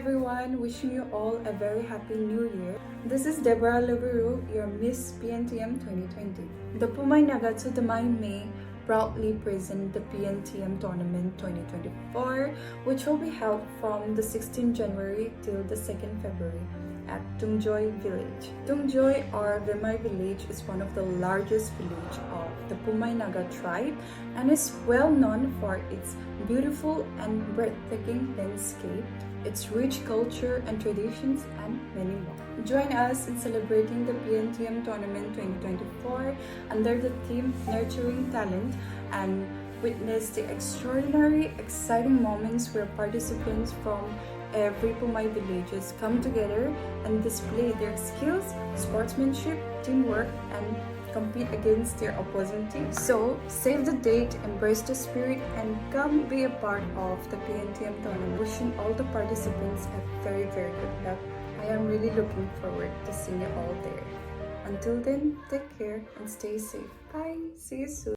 everyone, wishing you all a very happy new year. This is Deborah Liiveirou, your Miss PNTM 2020. The Poumai Naga Tribe may proudly present the PNTM Tournament 2024, which will be held from the 16th January till the 2nd February at TUNGJOY Village. TUNGJOY or Poumai Village is one of the largest villages of the Poumai Naga Tribe and is well known for its beautiful and breathtaking landscape, its rich culture and traditions, and many more. Join us in celebrating the PNTM Tournament 2024 under the theme Nurturing Talent and witness the extraordinary, exciting moments where participants from every Poumai villages come together and display their skills, sportsmanship, teamwork, and compete against their opposing teams. So, save the date, embrace the spirit, and come be a part of the PNTM tournament. Wishing all the participants a very, very good luck. I am really looking forward to seeing you all there. Until then, take care and stay safe. Bye! See you soon.